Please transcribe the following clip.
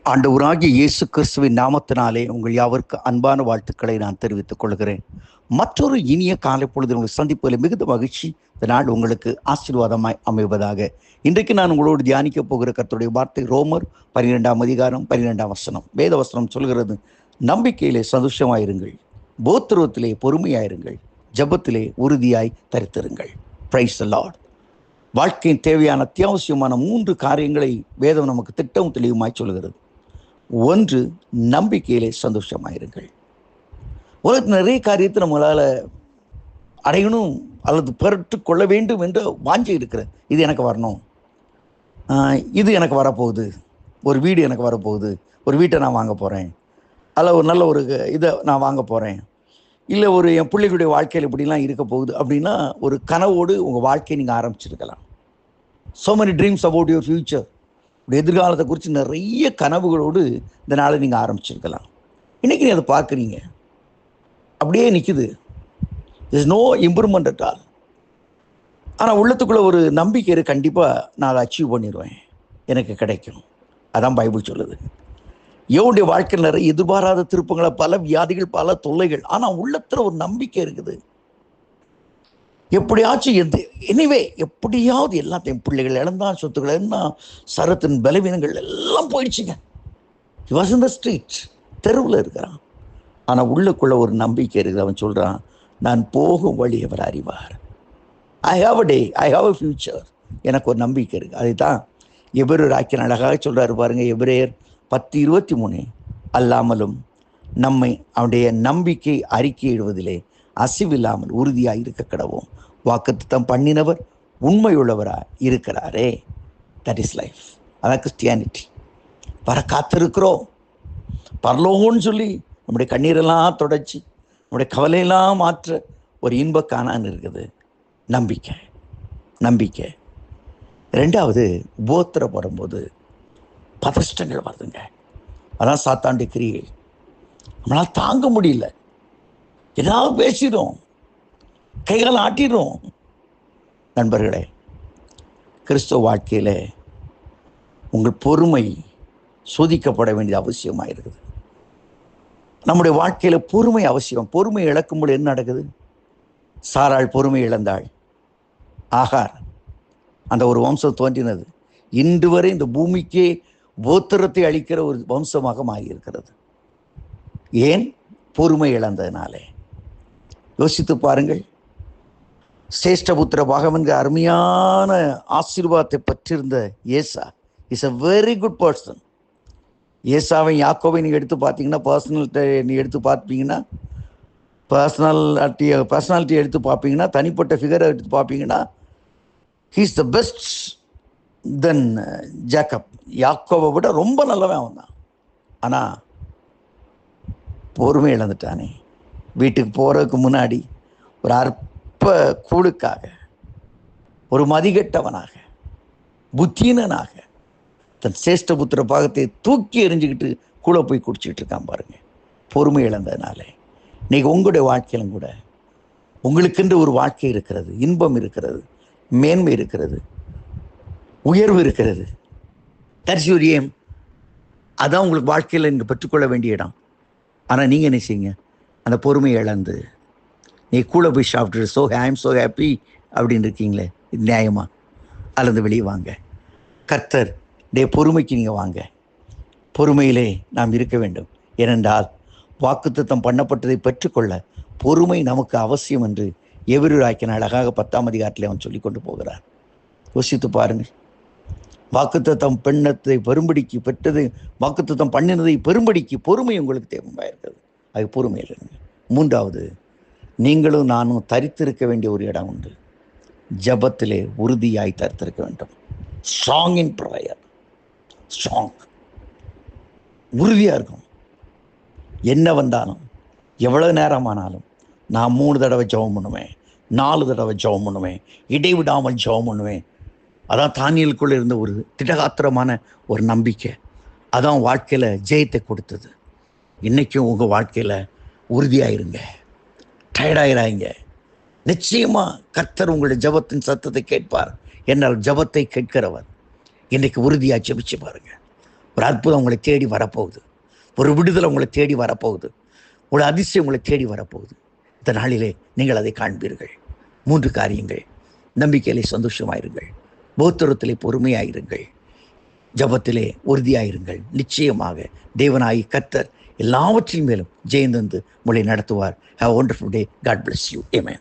ஆண்டவராகிய இயேசு கிறிஸ்துவின் நாமத்தினாலே உங்கள் யாவருக்கு அன்பான வாழ்த்துக்களை நான் தெரிவித்துக் கொள்கிறேன். மற்றொரு இனிய காலை பொழுது உங்களை சந்திப்பதில் மிகுந்த மகிழ்ச்சி. இந்த நாள் உங்களுக்கு ஆசீர்வாதமாய் அமைவதாக. இன்றைக்கு நான் உங்களோடு தியானிக்க போகிற கர்த்தருடைய வார்த்தை ரோமர் 12ஆம் அதிகாரம் 12ஆம் வசனம். வேத வசனம் சொல்கிறது, நம்பிக்கையிலே சந்தோஷமாயிருங்கள், போத்திரத்திலே பொறுமையாயிருங்கள், ஜெபத்திலே உறுதியாய் தரித்திருங்கள். Praise the Lord. வாழ்க்கையின் தேவையான அத்தியாவசியமான 3 காரியங்களை வேதம் நமக்கு திட்டமும் தெளிவுமாய் சொல்கிறது. ஒன்று, நம்பிக்கையிலே சந்தோஷமாயிருங்கள். உலகத்தில் நிறைய காரியத்தை நம்மளால் அடையணும் அல்லது பெற்றுக் கொள்ள வேண்டும் என்ற வாஞ்சை இருக்கிறது. இது எனக்கு வரணும், இது எனக்கு வரப்போகுது, ஒரு வீடு எனக்கு வரப்போகுது, ஒரு வீட்டை நான் வாங்க போகிறேன், அல்ல ஒரு நல்ல ஒரு இதை நான் வாங்க போகிறேன், இல்லை ஒரு என் பிள்ளைகளுடைய வாழ்க்கையில் இப்படிலாம் இருக்க போகுது அப்படின்னா ஒரு கனவோடு உங்கள் வாழ்க்கையை நீங்கள் ஆரம்பிச்சிருக்கலாம். so many dreams about your future. எதிர்காலத்தை குறித்து நிறைய கனவுகளோடு இந்த நாளை நீங்கள் ஆரம்பிச்சிருக்கலாம். இன்றைக்கி நீ அதை பார்க்குறீங்க, அப்படியே நிற்குது. Is no improvement at all. ஆனால் உள்ளத்துக்குள்ளே ஒரு நம்பிக்கை இருக்கு, கண்டிப்பாக நான் அதை அச்சீவ் பண்ணிடுவேன், எனக்கு கிடைக்கும். அதான் பைபிள் சொல்லுது. யோவுடைய வாழ்க்கையில் நிறைய எதிர்பாராத திருப்பங்களை, பல வியாதிகள், பல தொல்லைகள், ஆனால் உள்ளத்தில் ஒரு நம்பிக்கை இருக்குது. எப்படியாச்சும் எனிவே எப்படியாவது எல்லாத்தையும், பிள்ளைகள் இழந்தான், சொத்துக்கள் இழந்தான், சரத்தின் பலவீனங்கள் எல்லாம் போயிடுச்சுங்க. He was in the street, தெருவில் இருக்கிறான். ஆனால் உள்ளுக்குள்ள ஒரு நம்பிக்கை இருக்குது. அவன் சொல்கிறான், நான் போகும் வழி அவர் அறிவார். I have a day, I have a future. எனக்கு ஒரு நம்பிக்கை இருக்குது. அதை தான் எபிரேயர் ஆக்கிய அழகாக சொல்கிறாரு பாருங்க. எபிரேயர் 10:23, அல்லாமலும் நம்மை அவனுடைய நம்பிக்கை அறிக்கையிடுவதிலே அசிவில்லாமல் உறுதியாக இருக்க கடவோம். வாக்குத்தத்தம் பண்ணினவர் உண்மையுள்ளவராக இருக்கிறாரே. That is life. அதான் கிறிஸ்டியானிட்டி. வர காத்திருக்கிறோம் பரலோகம்னு சொல்லி நம்முடைய கண்ணீரெல்லாம் தொடச்சி நம்முடைய கவலையெல்லாம் மாற்ற ஒரு இன்ப காணான்னு இருக்குது. நம்பிக்கை. நம்பிக்கை. 2வது, உபோத்திரம் வரும்போது பதஷ்டங்கள் வருதுங்க. அதான் சாத்தாண்டி கிரியை. நம்மளால் தாங்க முடியல, ஏதாவது பேசிடும், கைகால் ஆட்டிடும். நண்பர்களே, கிறிஸ்துவ வாழ்க்கையில் உங்கள் பொறுமை சோதிக்கப்பட வேண்டியது அவசியமாக இருக்குது. நம்முடைய வாழ்க்கையில் பொறுமை அவசியம். பொறுமை இழக்கும்போது என்ன நடக்குது? சாராள் பொறுமை இழந்தாள். ஆகார், அந்த ஒரு வம்சம் தோன்றினது, இன்று வரை இந்த பூமிக்கே போத்திரத்தை அளிக்கிற ஒரு வம்சமாக மாறியிருக்கிறது. ஏன்? பொறுமை இழந்ததினாலே. யோசித்து பாருங்கள். சேஷ்டபுத்திர பாகவன்கிற அருமையான ஆசீர்வாதத்தை பெற்றிருந்த Esau is a very good person. ஏசாவை யாக்கோவை நீங்கள் எடுத்து பார்த்தீங்கன்னா, பர்சனாலிட்டி எடுத்து பார்த்தீங்கன்னா, பர்சனாலிட்டி எடுத்து பார்ப்பீங்கன்னா, தனிப்பட்ட ஃபிகரை எடுத்து பார்ப்பீங்கன்னா, he is the best than Jacob. யாக்கோவை விட ரொம்ப நல்லவன் அவன் தான். ஆனால் பொறுமை இழந்துட்டானே. வீட்டுக்கு போகிறதுக்கு முன்னாடி ஒரு அற்ப கூழுக்காக, ஒரு மதிகெட்டவனாக, புத்தீனனாக தன் சேஷ்டபுத்திர பாகத்தை தூக்கி எறிஞ்சிக்கிட்டு கூட போய் குடிச்சிக்கிட்டு இருக்கான் பாருங்க, பொறுமை இழந்ததுனால. இன்னைக்கு உங்களுடைய வாழ்க்கையிலும் கூட உங்களுக்கென்று ஒரு வாழ்க்கை இருக்கிறது, இன்பம் இருக்கிறது, மேன்மை இருக்கிறது, உயர்வு இருக்கிறது. தட்ஸ் யுவர் ஏம். அதான் உங்களுக்கு வாழ்க்கையில் நீங்கள் பெற்றுக்கொள்ள வேண்டிய இடம். ஆனால் நீங்கள் என்ன செய்யுங்க? அந்த பொறுமையை இழந்து நீ கூட போய் சாப்பிட்டு ஐ எம் ஸோ ஹாப்பி அப்படின்னு இருக்கீங்களே, இது நியாயமா? அல்லது வெளியே வாங்க. கர்த்தர் பொறுமைக்கு நீங்கள் வாங்க. பொறுமையிலே நாம் இருக்க வேண்டும். ஏனென்றால் வாக்குத்தத்தம் பண்ணப்பட்டதை பெற்றுக்கொள்ள பொறுமை நமக்கு அவசியம் என்று எபிரேயர் ஆக்கின அழகாக 10ஆம் அதிகாரத்தில் அவன் சொல்லி கொண்டு போகிறார். யோசித்து பாருங்கள். வாக்குத்தத்தம் பெண்ணத்தை பெரும்படிக்கு பெற்றது, வாக்குத்தத்தம் பண்ணினதை பெரும்படிக்கு பொறுமை உங்களுக்கு தேவையாக இருக்கிறது. அது பொறுமையில் இருங்க. 3வது, நீங்களும் நானும் தரித்திருக்க வேண்டிய ஒரு இடம் உண்டு. ஜபத்திலே உறுதியாய் தரித்திருக்க வேண்டும். Strong in prayer. ஸ்ட்ராங், உறுதியாக இருக்கும். என்ன வந்தாலும், எவ்வளோ நேரமானாலும் நான் 3 தடவை ஜெபம் பண்ணுவேன், 4 தடவை ஜெபம் பண்ணுவேன், இடைவிடாமல் ஜெபம் பண்ணுவேன். அதான் தானியலுக்குள்ளே இருந்த ஒரு திடகாத்திரமான ஒரு நம்பிக்கை. அதான் வாழ்க்கையில் ஜெயத்தை கொடுத்தது. இன்றைக்கும் உங்கள் வாழ்க்கையில் உறுதியாயிருங்க, டயர்டாயிராங்க. நிச்சயமாக கர்த்தர் உங்களுடைய ஜபத்தின் சத்தத்தை கேட்பார். என்னால் ஜபத்தை கேட்கிறவர். இன்றைக்கு உறுதியாக ஜெபிச்சு பாருங்க. ஒரு அற்புதம் உங்களை தேடி வரப்போகுது. ஒரு விடுதலை உங்களை தேடி வரப்போகுது. ஒரு அதிசயம் உங்களை தேடி வரப்போகுது. இந்த நாளிலே நீங்கள் அதை காண்பீர்கள். 3 காரியங்கள். நம்பிக்கையிலே சந்தோஷமாயிருங்கள், போத்திரத்திலே பொறுமையாயிருங்கள், ஜபத்திலே உறுதியாயிருங்கள். நிச்சயமாக தேவனாகி கர்த்தர் எல்லாவற்றின் மேலும் ஜெயந்தந்து உங்களை நடத்துவார். Have a wonderful day. God bless you. Amen.